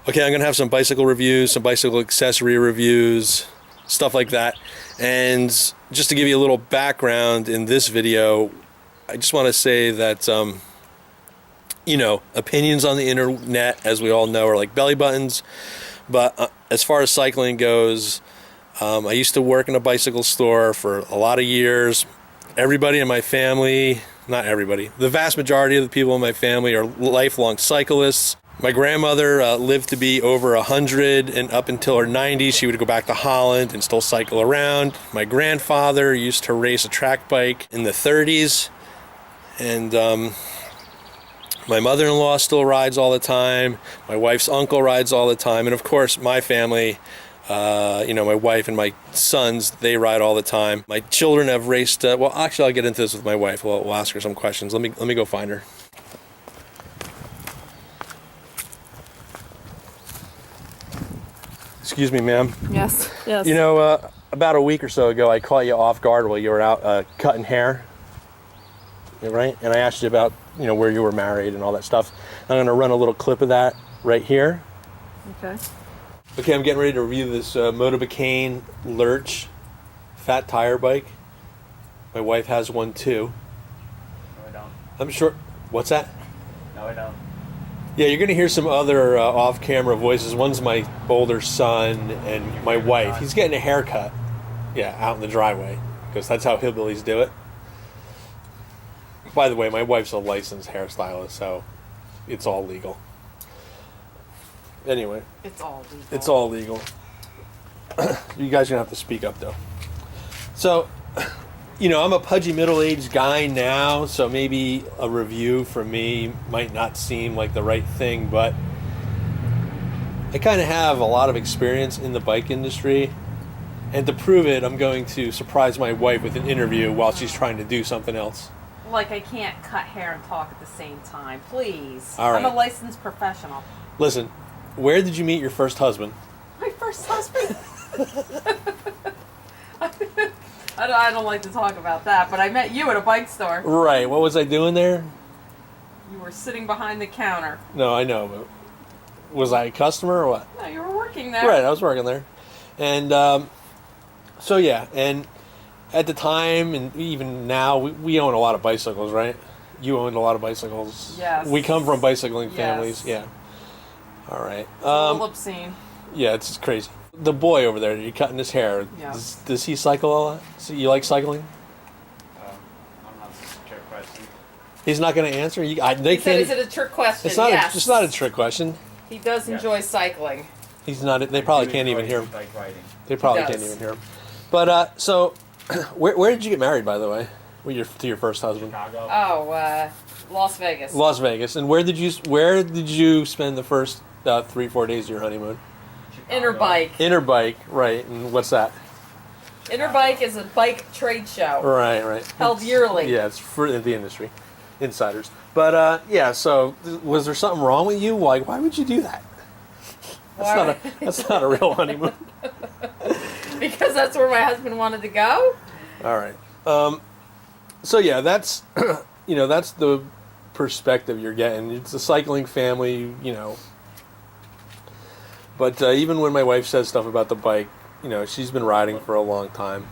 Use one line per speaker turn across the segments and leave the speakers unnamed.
Okay, I'm gonna have some bicycle reviews, some bicycle accessory reviews, stuff like that. And just to give you a little background in this video, I just want to say that, you know, opinions on the internet, as we all know, are like belly buttons. But as far as cycling goes, I used to work in a bicycle store for a lot of years. Everybody in my family, not everybody, the vast majority of the people in my family are lifelong cyclists. My grandmother lived to be over 100, and up until her 90s, she would go back to Holland and still cycle around. My grandfather used to race a track bike in the 30s, and my mother-in-law still rides all the time. My wife's uncle rides all the time, and of course, my family, you know, my wife and my sons, they ride all the time. My children have raced. Well, actually, I'll get into this with my wife. We'll ask her some questions. Let me go find her. Excuse me, ma'am.
Yes. Yes.
You know, about a week or so ago, I caught you off guard while you were out cutting hair, right? And I asked you about, you know, where you were married and all that stuff. I'm going to run a little clip of that right here.
Okay.
Okay, I'm getting ready to review this T.H.Cone Lurch fat tire bike. My wife has one too.
No, I don't.
I'm sure. What's that?
No, I don't.
Yeah, you're going to hear some other off-camera voices. One's my older son and my wife. He's getting a haircut. Yeah, out in the driveway, because that's how hillbillies do it. By the way, my wife's a licensed hairstylist, so it's all legal. Anyway.
It's all legal.
It's all legal. You guys are going to have to speak up, though. So, you know, I'm a pudgy middle-aged guy now, so maybe a review from me might not seem like the right thing, but I kind of have a lot of experience in the bike industry, and to prove it, I'm going to surprise my wife with an interview while she's trying to do something else.
Like, I can't cut hair and talk at the same time. Please.
All right.
I'm a licensed professional.
Listen, where did you meet your first husband?
My first husband? I don't like to talk about that, but I met you at a bike store.
Right, what was I doing there?
You were sitting behind the counter.
No, I know, but was I a customer or what?
No, you were working there.
Right, I was working there. And so yeah, and at the time and even now, we own a lot of bicycles, right? You own a lot of bicycles.
Yes.
We come from bicycling families,
Yes.
yeah. All right.
It's a little obscene.
Yeah, it's just crazy. The boy over there, you're cutting his hair.
Yeah.
Does he cycle a lot? So you like cycling?
I'm not a trick question.
He's not going to answer? They
He said,
can't.
is it a trick question?
It's not.
Yes.
It's not a trick question.
He does enjoy cycling.
He's not. They probably can't even hear him.
Bike riding.
They probably
He
can't
does.
even hear him. But so, where did you get married, by the way? To your first husband?
Chicago.
Oh, Las Vegas.
Las Vegas. And where did you spend the first 3-4 days of your honeymoon?
Interbike.
Interbike, right? And what's that?
Interbike is a bike trade show.
Right.
Held yearly.
Yeah, it's for the industry, insiders. But yeah, so was there something wrong with you? Like, why would you do that? That's not a real honeymoon.
Because that's where my husband wanted to go?
All right. So yeah, that's that's the perspective you're getting. It's a cycling family, you know. But even when my wife says stuff about the bike, you know, she's been riding for a long time.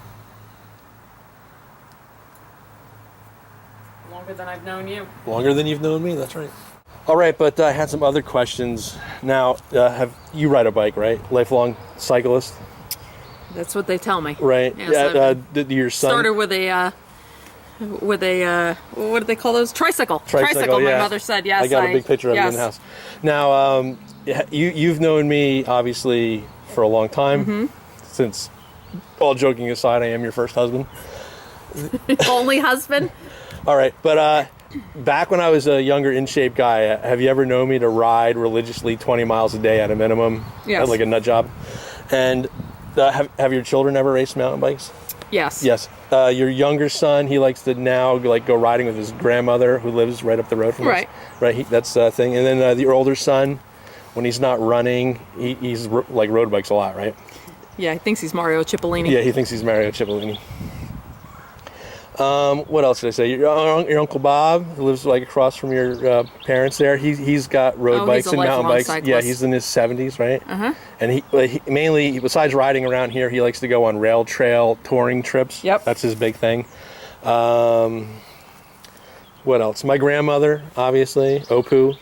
Longer than I've known you.
Longer than you've known me, that's right. All right, but I had some other questions. Now, have you ride a bike, right? Lifelong cyclist?
That's what they tell me.
Right.
Yes,
Did your son
started with a what do they call those? Tricycle.
Tricycle,
My
yeah.
mother said yes.
I got a big picture of it in the house. Now, you've known me obviously for a long time. Since, all joking aside, I am your first husband.
Only husband.
All right, but back when I was a younger, in-shape guy, have you ever known me to ride religiously 20 miles a day at a minimum?
Yes.
Like a nut job. And have your children ever raced mountain bikes?
Yes.
Yes. Your younger son, he likes to now go riding with his grandmother, who lives right up the road from us. Right. That's the thing. And then your older son, when he's not running, he's like road bikes a lot, right?
Yeah, he thinks he's Mario Cipollini.
Yeah, he thinks he's Mario Cipollini. What else did I say? Your Uncle Bob, who lives like across from your parents there, he's got road bikes
he's a
and mountain
lifelong
bikes.
cyclist.
Yeah, he's in his 70s, right? And he mainly, besides riding around here, he likes to go on rail trail touring trips.
Yep.
That's his big thing. What else? My grandmother, obviously, Opu,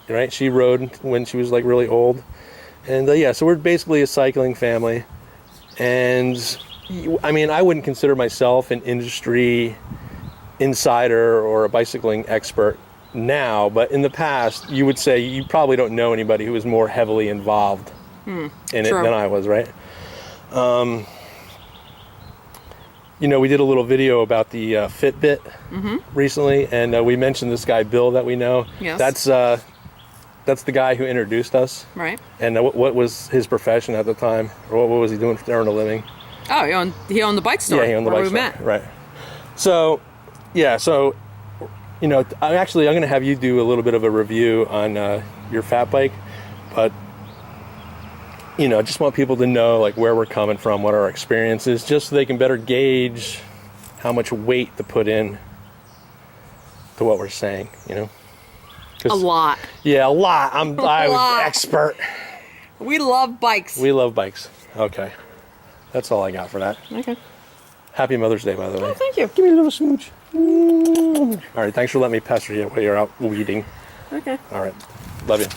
right? She rode when she was like really old. And yeah, so we're basically a cycling family. And I mean, I wouldn't consider myself an industry insider or a bicycling expert now, but in the past, you would say you probably don't know anybody who was more heavily involved in it
True.
than I was, right? You know, we did a little video about the Fitbit recently, and we mentioned this guy Bill that we know.
Yes.
That's the guy who introduced us.
Right.
And what was his profession at the time, or what was he doing to earn a living?
Oh, he owned the bike store.
Yeah, he owned the
where
bike
we
store.
met.
Right. So, yeah, you know, I'm going to have you do a little bit of a review on your fat bike, but, you know, I just want people to know, like, where we're coming from, what our experience is, just so they can better gauge how much weight to put in to what we're saying, you know?
A lot.
Yeah, a lot. I'm
lot.
expert.
We love bikes.
We love bikes. Okay. That's all I got for that.
Okay.
Happy Mother's Day, by the way.
Oh, thank you.
Give me a little smooch. All right, thanks for letting me pester you while you're out weeding.
Okay.
All right, love you.